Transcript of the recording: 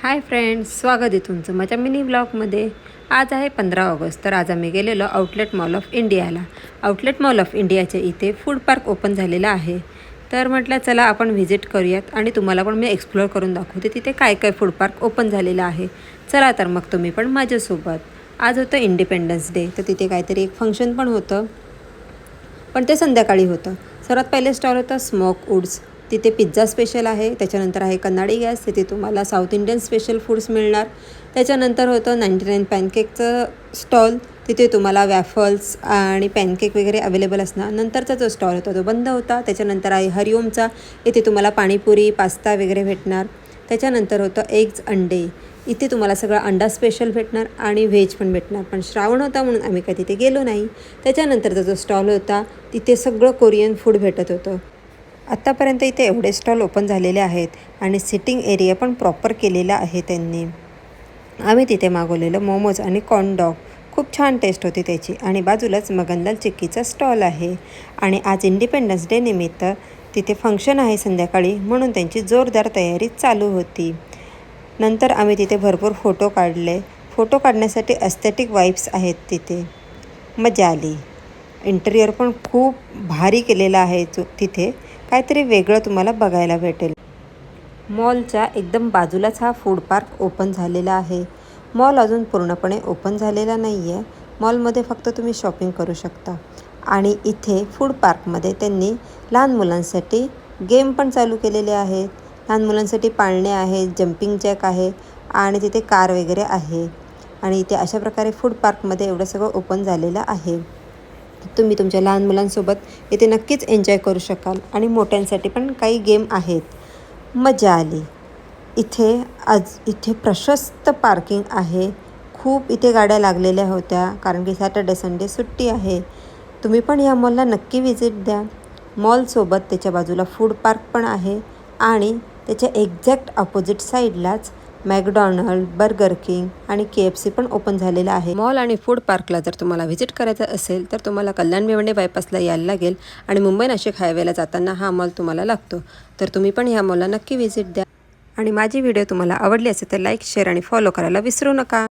Hi friends, स्वागत आहे तुमचं माझ्या मिनी ब्लॉगमध्ये। आज आहे 15 ऑगस्ट। तर आज आम्ही गेलेलो आउटलेट मॉल ऑफ इंडियाला। आउटलेट मॉल ऑफ इंडियाच्या इथे फूड पार्क ओपन झालेला आहे। तर म्हटलं चला आपण व्हिजिट करूयात आणि तुम्हाला पण मी एक्सप्लोअर करून दाखवते तिथे काय काय फूड पार्क ओपन झालेलं आहे। चला तर मग तुम्ही पण माझ्यासोबत। आज होतं इंडिपेंडन्स डे, तर तिथे काहीतरी एक फंक्शन पण होतं, पण ते संध्याकाळी होतं। सर्वात पहिले स्टॉल होता स्मोक वुड्स। तिथे पिझ्झा स्पेशल आहे। त्याच्यानंतर आहे कन्नाडी गॅस, तिथे तुम्हाला साऊथ इंडियन स्पेशल फूड्स मिळणार। त्याच्यानंतर होतं 99 पॅनकेकचं स्टॉल, तिथे तुम्हाला वॅफल्स आणि पॅनकेक वगैरे अवेलेबल असणार। नंतरचा जो स्टॉल होता तो बंद होता। त्याच्यानंतर आहे हरिओमचा, इथे तुम्हाला पाणीपुरी पास्ता वगैरे भेटणार। त्याच्यानंतर होतं एग्ज अंडे, इथे तुम्हाला सगळं अंडा स्पेशल भेटणार आणि व्हेज पण भेटणार, पण श्रावण होता म्हणून आम्ही काय तिथे गेलो नाही। त्याच्यानंतरचा जो स्टॉल होता तिथे सगळं कोरियन फूड भेटत होतं। आत्तापर्यंत इथे एवढे स्टॉल ओपन झालेले आहेत आणि सिटिंग एरिया पण प्रॉपर केलेला आहे त्यांनी। आम्ही तिथे मागवलेलं मोमोज आणि कॉर्न डॉग, खूप छान टेस्ट होती त्याची। आणि बाजूलाच मगनलाल चिक्कीचा स्टॉल आहे। आणि आज इंडिपेंडन्स डे निमित्त तिथे फंक्शन आहे संध्याकाळी, म्हणून त्यांची जोरदार तयारी चालू होती। नंतर आम्ही तिथे भरपूर फोटो काढले। फोटो काढण्यासाठी एस्थेटिक वाईब्स आहेत तिथे, मजा आली। इंटेरियर पण खूप भारी केलेलं आहे तिथे, काहीतरी वेगळं तुम्हाला बघायला भेटेल। मॉलच्या एकदम बाजूलाच हा फूड पार्क ओपन झालेला आहे। मॉल अजून पूर्णपणे ओपन झालेला नाही आहे। मॉलमध्ये फक्त तुम्ही शॉपिंग करू शकता। आणि इथे फूड पार्कमध्ये त्यांनी लहान मुलांसाठी गेम पण चालू केलेले आहेत। लहान मुलांसाठी पाळणे आहेत, जम्पिंग जॅक आहे आणि तिथे कार वगैरे आहे। आणि इथे अशा प्रकारे फूड पार्कमध्ये एवढं सगळं ओपन झालेलं आहे। तुम्ही तुमच्या लहान मुलांसोबत इथे नक्कीच एन्जॉय करू शकाल। आणि मोठ्यांसाठी पण काही गेम आहेत, मजा आली। इथे प्रशस्त पार्किंग आहे, खूप इथे गाड्या लागलेल्या होत्या, कारण की सॅटर्डे संडे सुट्टी आहे। तुम्ही पण या मॉलला नक्की व्हिजिट द्या। मॉलसोबत त्याच्या बाजूला फूड पार्क पण आहे आणि त्याच्या एक्झॅक्ट अपोजिट साईडलाच मॅकडॉनल्ड, बर्गर किंग आणि KFC पण ओपन झालेलं आहे। मॉल आणि फूड पार्कला जर तुम्हाला व्हिजिट करायचं असेल तर तुम्हाला कल्याण भिवंडी बायपासला यायला लागेल आणि मुंबई नाशिक हायवेला जाताना हा मॉल तुम्हाला लागतो। तर तुम्ही पण ह्या मॉलला नक्की व्हिजिट द्या। आणि माझी व्हिडिओ तुम्हाला आवडली असेल तर लाईक, शेअर आणि फॉलो करायला विसरू नका।